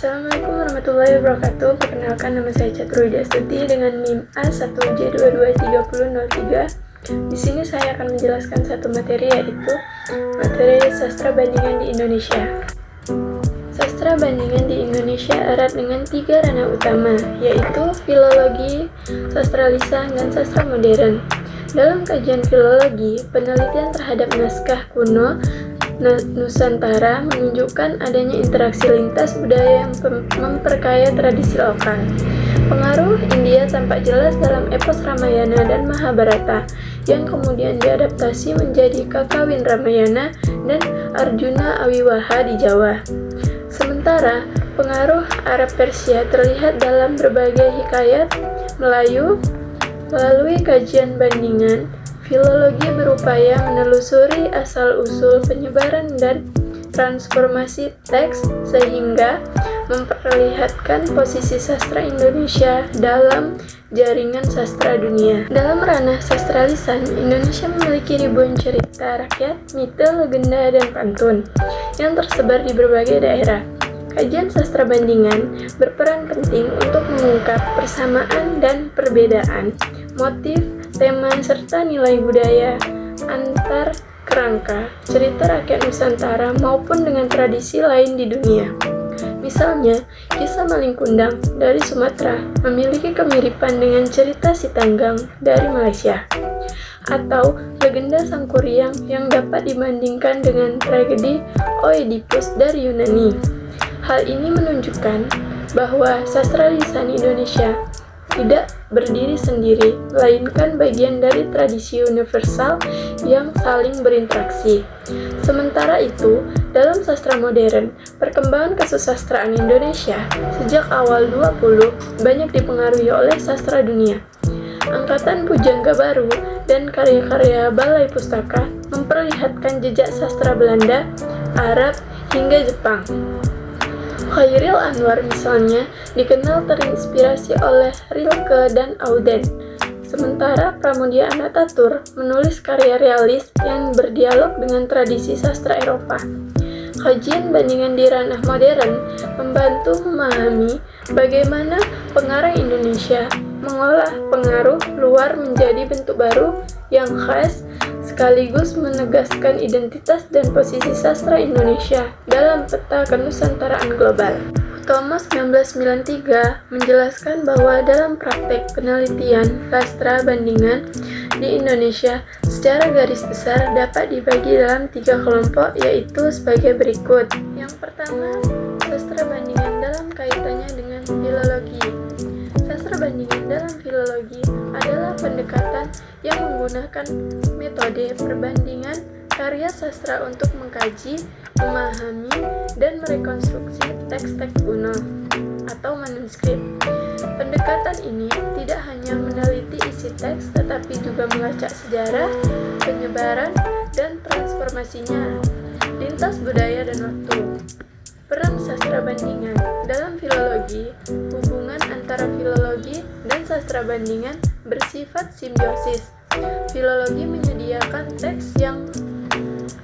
Assalamualaikum warahmatullahi wabarakatuh. Perkenalkan, nama saya Catruida Stuti dengan NIM A1J223003. Di sini saya akan menjelaskan satu materi, yaitu materi sastra bandingan di Indonesia. Sastra bandingan di Indonesia erat dengan tiga ranah utama, yaitu filologi, sastra lisan, dan sastra modern. Dalam kajian filologi, penelitian terhadap naskah kuno Nusantara menunjukkan adanya interaksi lintas budaya yang memperkaya tradisi lokal. Pengaruh India tampak jelas dalam epos Ramayana dan Mahabharata, yang kemudian diadaptasi menjadi Kakawin Ramayana dan Arjuna Awiwaha di Jawa. Sementara, pengaruh Arab Persia terlihat dalam berbagai hikayat Melayu. Melalui kajian bandingan, filologi berupaya menelusuri asal-usul penyebaran dan transformasi teks sehingga memperlihatkan posisi sastra Indonesia dalam jaringan sastra dunia. Dalam ranah sastra lisan, Indonesia memiliki ribuan cerita rakyat, mite, legenda, dan pantun yang tersebar di berbagai daerah. Kajian sastra bandingan berperan penting untuk mengungkap persamaan dan perbedaan, motif, tema, serta nilai budaya antar kerangka cerita rakyat Nusantara maupun dengan tradisi lain di dunia. Misalnya, kisah Malin Kundang dari Sumatera memiliki kemiripan dengan cerita Si Tanggang dari Malaysia, atau legenda Sang Kuryang yang dapat dibandingkan dengan tragedi Oedipus dari Yunani. Hal ini menunjukkan bahwa sastra lisan Indonesia tidak berdiri sendiri, melainkan bagian dari tradisi universal yang saling berinteraksi. Sementara itu, dalam sastra modern, perkembangan kesusastraan Indonesia sejak awal 20 banyak dipengaruhi oleh sastra dunia. Angkatan Pujangga Baru dan karya-karya Balai Pustaka memperlihatkan jejak sastra Belanda, Arab, hingga Jepang. Chairil Anwar misalnya dikenal terinspirasi oleh Rilke dan Auden. Sementara Pramoedya Anantatur menulis karya realis yang berdialog dengan tradisi sastra Eropa. Kajian bandingan di ranah modern membantu memahami bagaimana pengarang Indonesia mengolah pengaruh luar menjadi bentuk baru yang khas, sekaligus menegaskan identitas dan posisi sastra Indonesia dalam peta kenusantaraan global. Utomo 1993 menjelaskan bahwa dalam praktek penelitian sastra bandingan di Indonesia secara garis besar dapat dibagi dalam tiga kelompok, yaitu sebagai berikut. Yang pertama, sastra bandingan dalam kaitannya dengan filologi. Sastra bandingan dalam filologi adalah pendekatan yang menggunakan metode perbandingan karya sastra untuk mengkaji, memahami, dan merekonstruksi teks-teks kuno atau manuskrip. Pendekatan ini tidak hanya meneliti isi teks, tetapi juga melacak sejarah, penyebaran, dan transformasinya, lintas budaya dan waktu. Peran sastra bandingan dalam filologi, hubungan antara filologi dan sastra bandingan bersifat simbiosis. Filologi menyediakan teks yang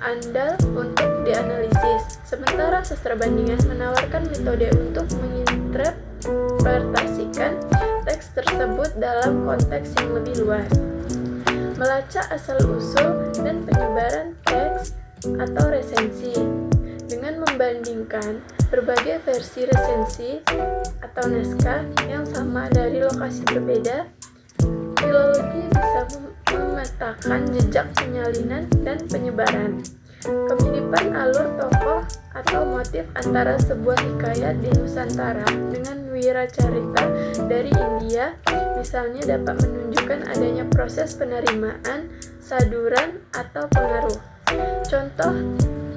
andal untuk dianalisis, sementara sastra bandingan menawarkan metode untuk menginterpretasikan teks tersebut dalam konteks yang lebih luas. Melacak asal-usul dan penyebaran teks atau resensi. Dengan membandingkan berbagai versi resensi atau naskah yang sama dari lokasi berbeda, filologi bisa memetakan jejak penyalinan dan penyebaran, kemiripan alur tokoh atau motif antara sebuah hikayat di Nusantara dengan wiracarita dari India, misalnya dapat menunjukkan adanya proses penerimaan, saduran, atau pengaruh. Contoh,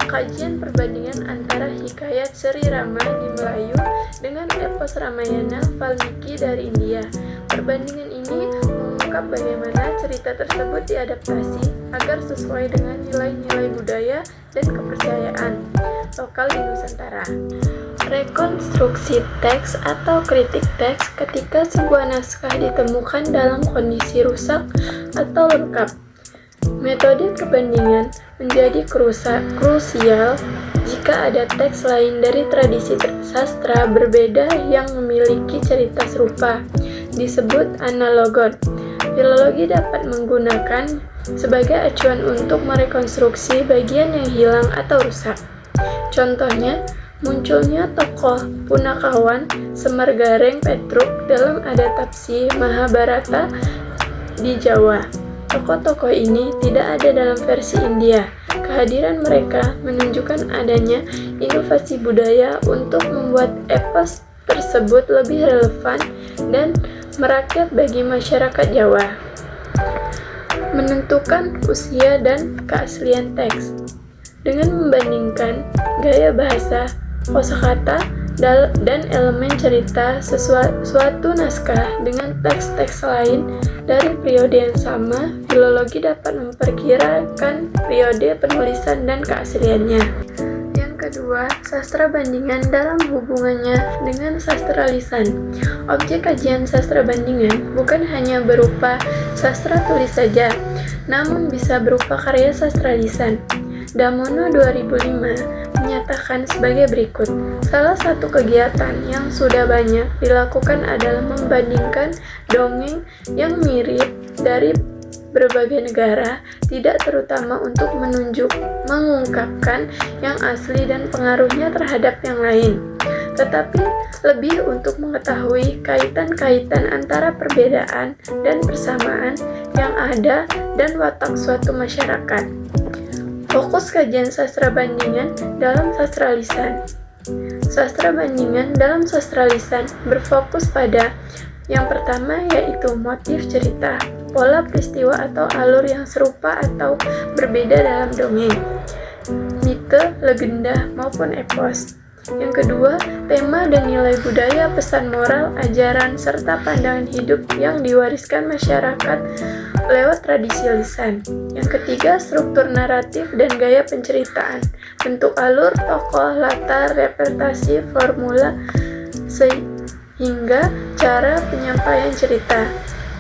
kajian perbandingan antara hikayat Sri Rama di Melayu dengan epos Ramayana Valmiki dari India. Perbandingan ini mengungkap bagaimana cerita tersebut diadaptasi agar sesuai dengan nilai-nilai budaya dan kepercayaan lokal di Nusantara. Rekonstruksi teks atau kritik teks ketika sebuah naskah ditemukan dalam kondisi rusak atau lengkap. Metode perbandingan menjadi krusial jika ada teks lain dari tradisi sastra berbeda yang memiliki cerita serupa, disebut analogon. Filologi dapat menggunakan sebagai acuan untuk merekonstruksi bagian yang hilang atau rusak. Contohnya, munculnya tokoh Punakawan Semargareng Petruk dalam adaptasi Mahabharata di Jawa. Tokoh-tokoh ini tidak ada dalam versi India. Kehadiran mereka menunjukkan adanya inovasi budaya untuk membuat epos tersebut lebih relevan dan merakyat bagi masyarakat Jawa. Menentukan usia dan keaslian teks dengan membandingkan gaya bahasa, kosakata, dan elemen cerita suatu naskah dengan teks-teks lain dari periode yang sama. Filologi dapat memperkirakan periode penulisan dan keasliannya. Yang kedua, sastra bandingan dalam hubungannya dengan sastra lisan. Objek kajian sastra bandingan bukan hanya berupa sastra tulis saja, namun bisa berupa karya sastra lisan. Damono 2005 menyatakan sebagai berikut, salah satu kegiatan yang sudah banyak dilakukan adalah membandingkan dongeng yang mirip dari berbagai negara, tidak terutama untuk mengungkapkan yang asli dan pengaruhnya terhadap yang lain, tetapi lebih untuk mengetahui kaitan-kaitan antara perbedaan dan persamaan yang ada dan watak suatu masyarakat. Fokus kajian sastra bandingan dalam sastra lisan. Sastra bandingan dalam sastra lisan berfokus pada yang pertama, yaitu motif cerita, pola peristiwa atau alur yang serupa atau berbeda dalam dongeng, mite, legenda, maupun epos. Yang kedua, tema dan nilai budaya, pesan moral, ajaran, serta pandangan hidup yang diwariskan masyarakat lewat tradisi lisan. Yang ketiga, struktur naratif dan gaya penceritaan, bentuk alur, tokoh, latar, representasi, formula, sehingga cara penyampaian cerita.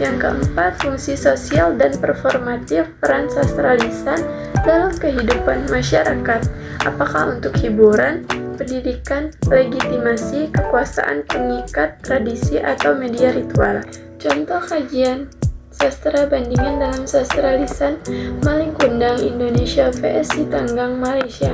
Yang keempat, fungsi sosial dan performatif peran sastra lisan dalam kehidupan masyarakat, apakah untuk hiburan, pendidikan, legitimasi, kekuasaan, pengikat, tradisi, atau media ritual. Contoh kajian sastra bandingan dalam sastra lisan, Maling Kundang Indonesia vs Sitanggang Malaysia.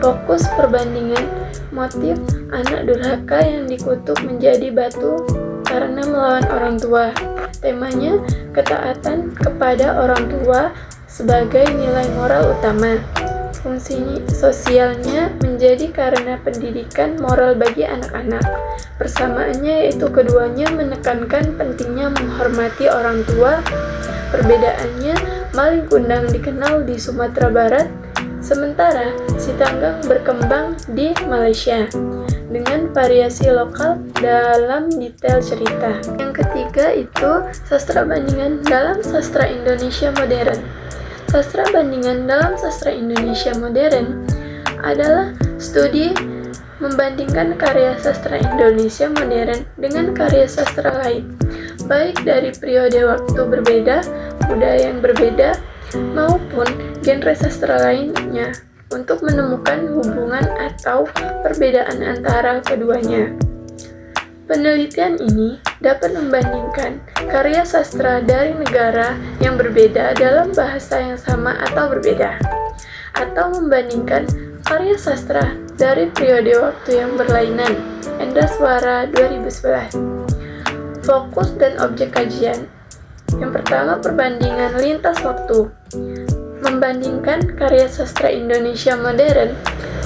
Fokus perbandingan motif anak durhaka yang dikutuk menjadi batu karena melawan orang tua. Temanya, ketaatan kepada orang tua sebagai nilai moral utama. Fungsi sosialnya menjadi karena pendidikan moral bagi anak-anak. Persamaannya yaitu keduanya menekankan pentingnya menghormati orang tua. Perbedaannya, Maling Kundang dikenal di Sumatera Barat, sementara Sitanggang berkembang di Malaysia, dengan variasi lokal dalam detail cerita. Yang ketiga itu sastra bandingan dalam sastra Indonesia modern. Sastra bandingan dalam sastra Indonesia modern adalah studi membandingkan karya sastra Indonesia modern dengan karya sastra lain, baik dari periode waktu berbeda, budaya yang berbeda, maupun genre sastra lainnya, untuk menemukan hubungan atau perbedaan antara keduanya. Penelitian ini dapat membandingkan karya sastra dari negara yang berbeda dalam bahasa yang sama atau berbeda, atau membandingkan karya sastra dari periode waktu yang berlainan. Endaswara 2011. Fokus dan objek kajian. Yang pertama, perbandingan lintas waktu. Membandingkan karya sastra Indonesia modern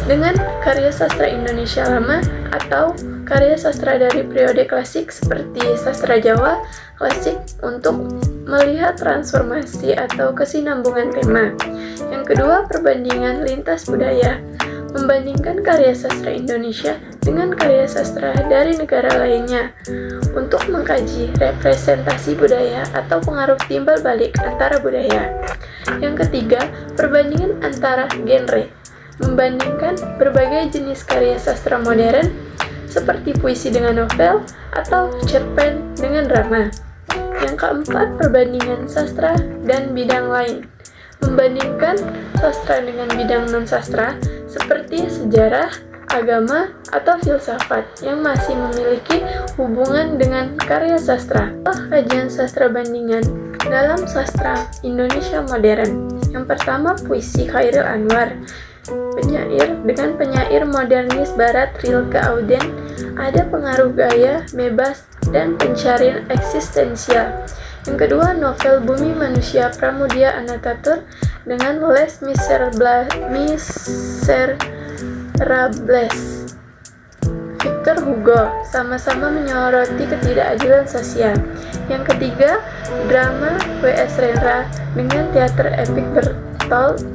dengan karya sastra Indonesia lama atau karya sastra dari periode klasik seperti sastra Jawa klasik untuk melihat transformasi atau kesinambungan tema. Yang kedua, perbandingan lintas budaya. Membandingkan karya sastra Indonesia dengan karya sastra dari negara lainnya untuk mengkaji representasi budaya atau pengaruh timbal balik antara budaya. Yang ketiga, perbandingan antara genre. Membandingkan berbagai jenis karya sastra modern seperti puisi dengan novel atau cerpen dengan drama. Yang keempat, perbandingan sastra dan bidang lain. Membandingkan sastra dengan bidang non-sastra seperti sejarah, agama, atau filsafat yang masih memiliki hubungan dengan karya sastra. Kajian sastra bandingan dalam sastra Indonesia modern. Yang pertama, puisi Chairil Anwar, penyair modernis barat Rilke Auden. Ada pengaruh gaya bebas dan pencarian eksistensial. Yang kedua, novel Bumi Manusia Pramudia Anantatur dengan Les Miserables Victor Hugo, sama-sama menyoroti ketidakadilan sosial. Yang ketiga, drama W.S. Rendra dengan teater epik Bertolt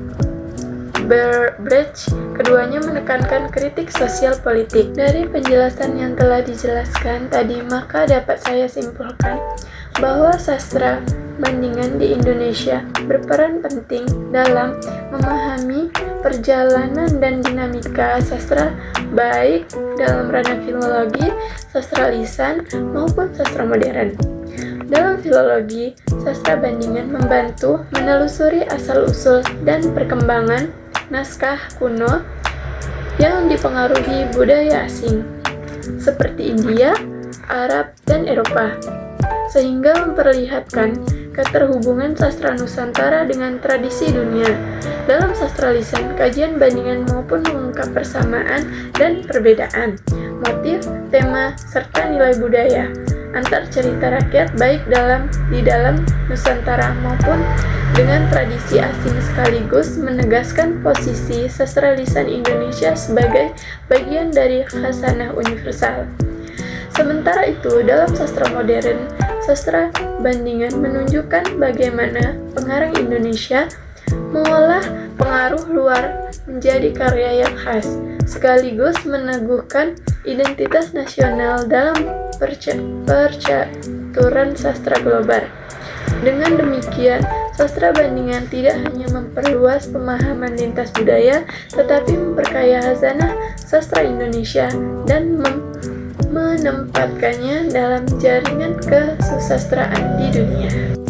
Brecht. Keduanya menekankan kritik sosial politik. Dari penjelasan yang telah dijelaskan tadi, maka dapat saya simpulkan bahwa sastra bandingan di Indonesia berperan penting dalam memahami perjalanan dan dinamika sastra, baik dalam ranah filologi, sastra lisan, maupun sastra modern. Dalam filologi, sastra bandingan membantu menelusuri asal-usul dan perkembangan naskah kuno yang dipengaruhi budaya asing, seperti India, Arab, dan Eropa, sehingga memperlihatkan keterhubungan sastra Nusantara dengan tradisi dunia. Dalam sastra lisan, kajian bandingan maupun mengungkap persamaan dan perbedaan, motif, tema, serta nilai budaya antar cerita rakyat baik di dalam Nusantara maupun dengan tradisi asing, sekaligus menegaskan posisi sastra lisan Indonesia sebagai bagian dari khasanah universal. Sementara itu, dalam sastra modern, sastra bandingan menunjukkan bagaimana pengarang Indonesia mengolah pengaruh luar menjadi karya yang khas, sekaligus meneguhkan identitas nasional dalam percaturan sastra global. Dengan demikian, sastra bandingan tidak hanya memperluas pemahaman lintas budaya, tetapi memperkaya khazanah sastra Indonesia dan menempatkannya dalam jaringan kesusastraan di dunia.